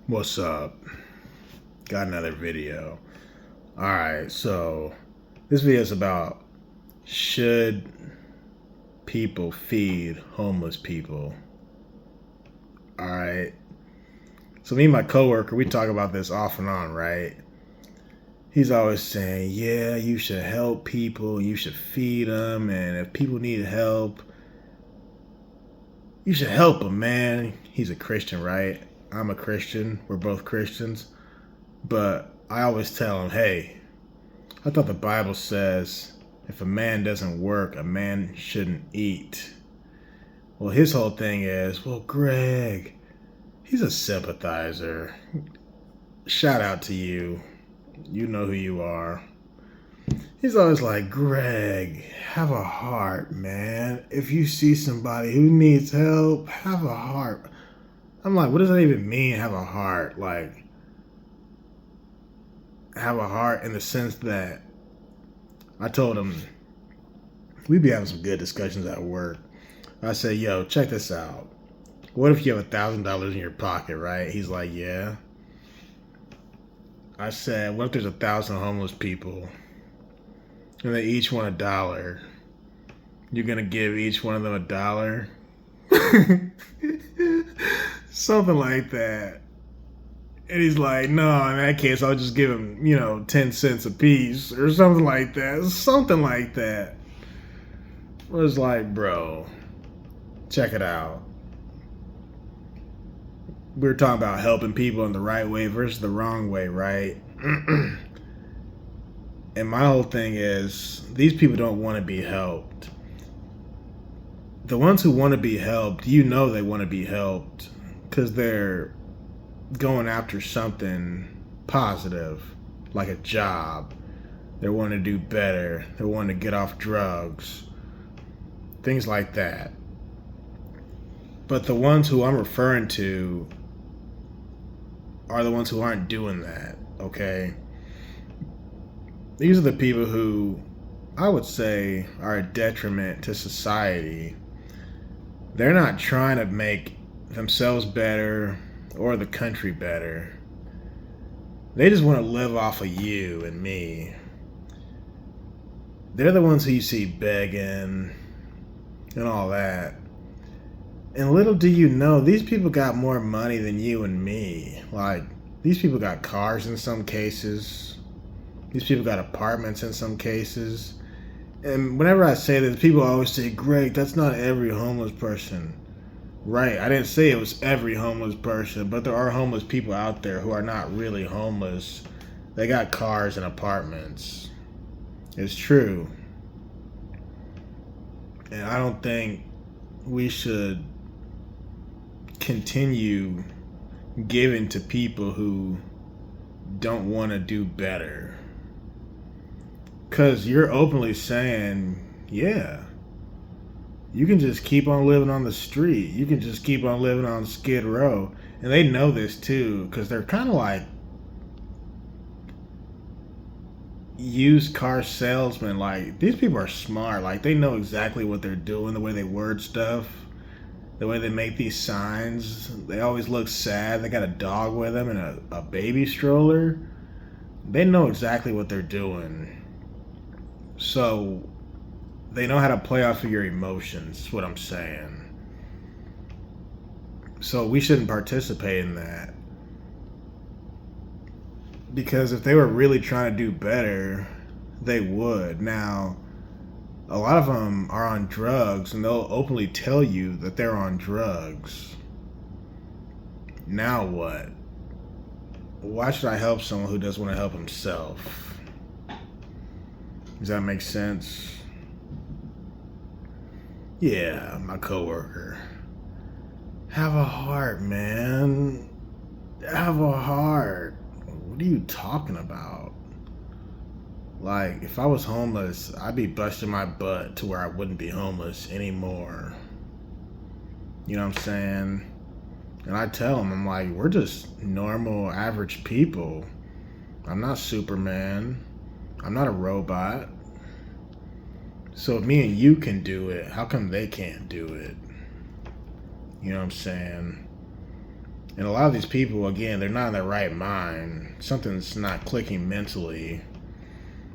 What's up? Got another video. Alright, so this video is about should people feed homeless people? Alright. So me and my coworker, we talk about this off and on, right? He's always saying, yeah, you should help people, you should feed them, and if people need help, you should help them, man. He's a Christian, right? I'm a Christian. We're both Christians. But I always tell him, hey, I thought the Bible says if a man doesn't work, a man shouldn't eat. Well, his whole thing is, well, Greg, he's a sympathizer. Shout out to you. You know who you are. He's always like, Greg, have a heart, man. If you see somebody who needs help, have a heart. I'm like, what does that even mean, have a heart? Like, have a heart in the sense that I told him, we'd be having some good discussions at work. I said, yo, check this out. What if you have $1,000 in your pocket, right? He's like, yeah. I said, what if there's 1,000 homeless people and they each want $1? You're going to give each one of them $1? Something like that. And he's like, no, in that case, I'll just give him, 10 cents a piece or something like that. Something like that. I was like, bro, check it out. We were talking about helping people in the right way versus the wrong way, right? And my whole thing is, these people don't want to be helped. The ones who want to be helped, they want to be helped because they're going after something positive, like a job. They want to do better. They want to get off drugs. Things like that. But the ones who I'm referring to are the ones who aren't doing that, okay? These are the people who I would say are a detriment to society. They're not trying to make themselves better or the country better. They just want to live off of you and me. They're the ones who you see begging and all that. And little do you know, these people got more money than you and me. Like, these people got cars in some cases. These people got apartments in some cases. And whenever I say this, people always say, Greg, that's not every homeless person. Right, I didn't say it was every homeless person, but there are homeless people out there who are not really homeless. They got cars and apartments. It's true. And I don't think we should continue giving to people who don't want to do better. Because you're openly saying, yeah, you can just keep on living on the street. You can just keep on living on Skid Row. And they know this too, because they're kind of like used car salesmen. Like, these people are smart. Like, they know exactly what they're doing, the way they word stuff, the way they make these signs. They always look sad. They got a dog with them and a baby stroller. They know exactly what they're doing. So they know how to play off of your emotions, is what I'm saying. So we shouldn't participate in that. Because if they were really trying to do better, they would. Now, a lot of them are on drugs, and they'll openly tell you that they're on drugs. Now what? Why should I help someone who doesn't want to help himself? Does that make sense? Yeah, my coworker. Have a heart, man. Have a heart. What are you talking about? Like, if I was homeless, I'd be busting my butt to where I wouldn't be homeless anymore. You know what I'm saying? And I tell them, I'm like, we're just normal, average people. I'm not Superman. I'm not a robot. So if me and you can do it, how come they can't do it? You know what I'm saying? And a lot of these people, again, they're not in their right mind. Something's not clicking mentally.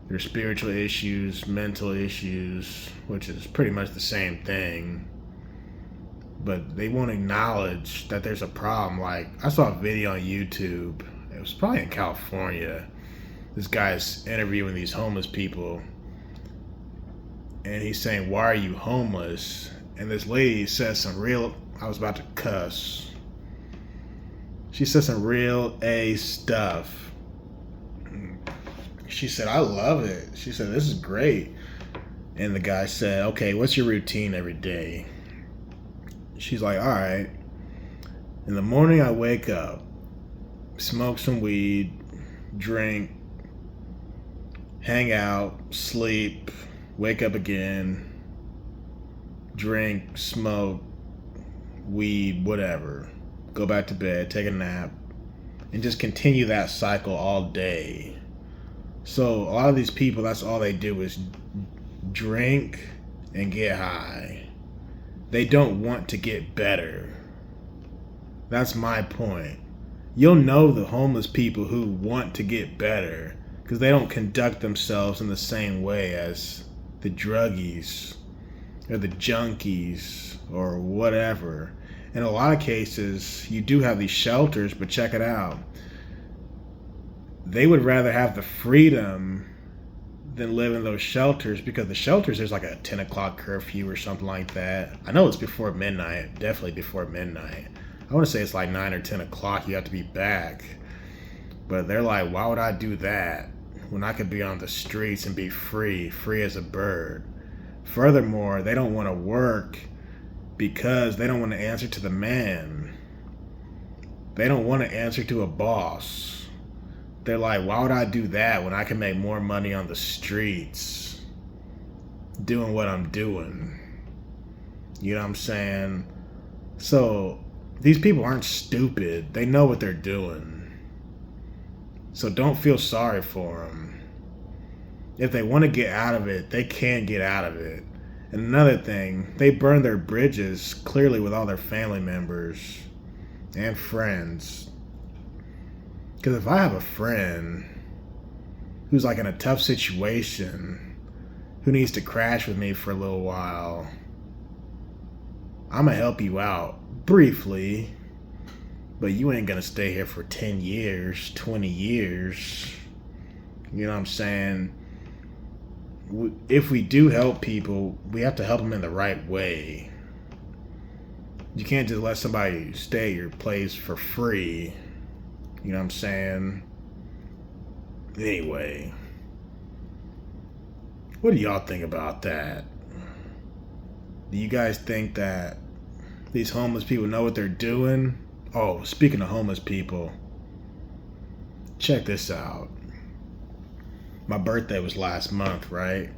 There's spiritual issues, mental issues, which is pretty much the same thing. But they won't acknowledge that there's a problem. Like, I saw a video on YouTube. It was probably in California. This guy's interviewing these homeless people. And he's saying, why are you homeless? And this lady says some real... I was about to cuss. She said some real A stuff. She said, I love it. She said, this is great. And the guy said, okay, what's your routine every day? She's like, all right. In the morning I wake up, smoke some weed, drink, hang out, sleep, wake up again, drink, smoke, weed, whatever. Go back to bed, take a nap, and just continue that cycle all day. So a lot of these people, that's all they do is drink and get high. They don't want to get better. That's my point. You'll know the homeless people who want to get better because they don't conduct themselves in the same way as the druggies or the junkies or whatever. In a lot of cases, you do have these shelters, but check it out. They would rather have the freedom than live in those shelters, because the shelters, there's like a 10 o'clock curfew or something like that. I know it's before midnight, definitely before midnight. I want to say it's like 9 or 10 o'clock, you have to be back. But they're like, why would I do that when I could be on the streets and be free as a bird? Furthermore, they don't want to work because they don't want to answer to the man. They don't want to answer to a boss. They're like, why would I do that when I can make more money on the streets doing what I'm doing? You know what I'm saying? So these people aren't stupid. They know what they're doing. So don't feel sorry for them. If they want to get out of it, they can get out of it. And another thing, they burn their bridges clearly with all their family members and friends. Because if I have a friend who's like in a tough situation, who needs to crash with me for a little while, I'm going to help you out briefly, but you ain't going to stay here for 10 years, 20 years. You know what I'm saying? If we do help people, we have to help them in the right way. You can't just let somebody stay at your place for free. You know what I'm saying? Anyway, what do y'all think about that? Do you guys think that these homeless people know what they're doing? Oh, speaking of homeless people, check this out. My birthday was last month, right?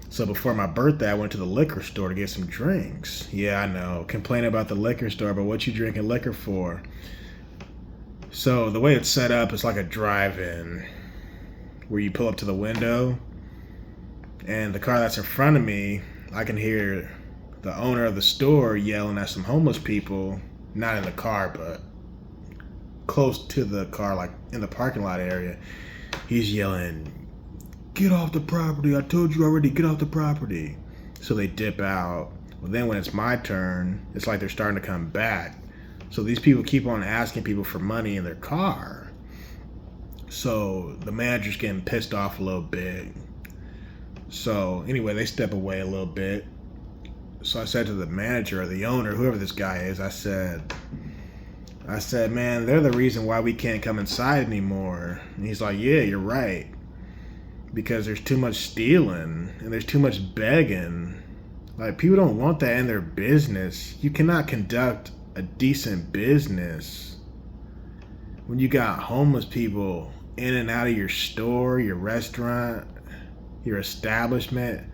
So before my birthday, I went to the liquor store to get some drinks. Yeah, I know. Complain about the liquor store, but what you drinking liquor for? So the way it's set up is like a drive-in where you pull up to the window, and the car that's in front of me, I can hear the owner of the store yelling at some homeless people, not in the car, but close to the car, like in the parking lot area. He's yelling, "Get off the property. I told you already, get off the property." So they dip out. Well, then when it's my turn, it's like they're starting to come back. So these people keep on asking people for money in their car. So the manager's getting pissed off a little bit. So anyway, they step away a little bit. So I said to the manager or the owner, whoever this guy is, I said, man, they're the reason why we can't come inside anymore. And he's like, yeah, you're right. Because there's too much stealing and there's too much begging. Like, people don't want that in their business. You cannot conduct a decent business when you got homeless people in and out of your store, your restaurant, your establishment.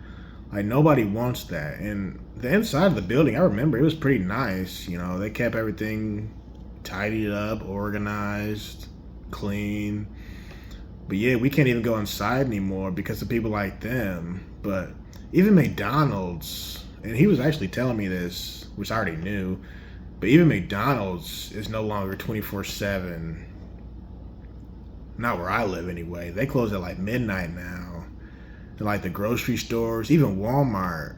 Like, nobody wants that. And the inside of the building, I remember it was pretty nice. You know, they kept everything tidied up, organized, clean. But yeah, we can't even go inside anymore because of people like them. But even McDonald's, and he was actually telling me this, which I already knew, But even McDonald's is no longer 24/7. Not where I live anyway. They close at like midnight now. And like the grocery stores, even Walmart.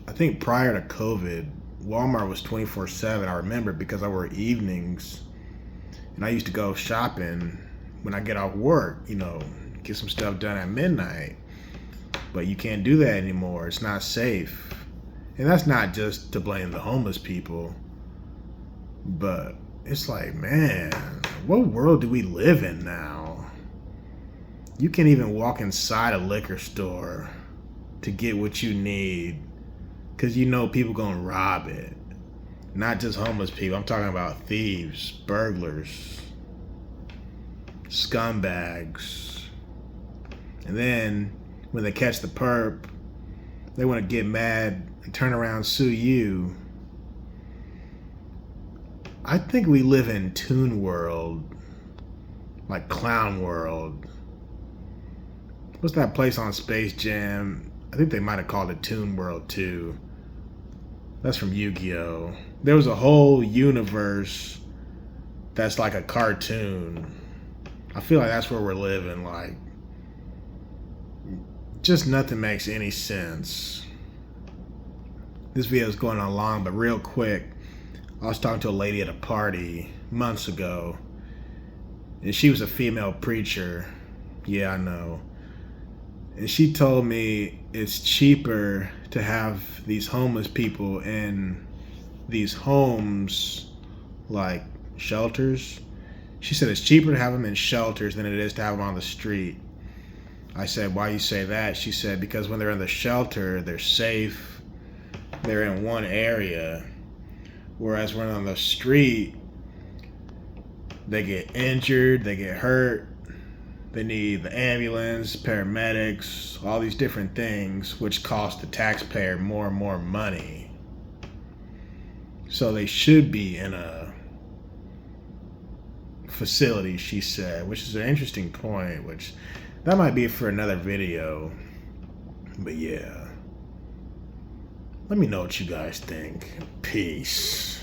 I think prior to COVID, Walmart was 24/7. I remember because I work evenings and I used to go shopping when I get off work, get some stuff done at midnight. But you can't do that anymore. It's not safe. And that's not just to blame the homeless people, but it's like, man, what world do we live in now? You can't even walk inside a liquor store to get what you need because people gonna rob it. Not just homeless people. I'm talking about thieves, burglars, scumbags. And then when they catch the perp, they want to get mad and turn around and sue you. I think we live in Toon World, like Clown World. What's that place on Space Jam? I think they might have called it Toon World too. That's from Yu-Gi-Oh! There was a whole universe that's like a cartoon. I feel like that's where we're living. Like, just nothing makes any sense. This video is going on long, but real quick, I was talking to a lady at a party months ago, and she was a female preacher. Yeah, I know. And she told me it's cheaper to have these homeless people in these homes, like shelters. She said it's cheaper to have them in shelters than it is to have them on the street. I said, why you say that? She said, because when they're in the shelter, they're safe. They're in one area. Whereas when on the street, they get injured, they get hurt. They need the ambulance, paramedics, all these different things, which cost the taxpayer more and more money. So they should be in a facility, she said, which is an interesting point, which that might be for another video. But yeah. Let me know what you guys think. Peace.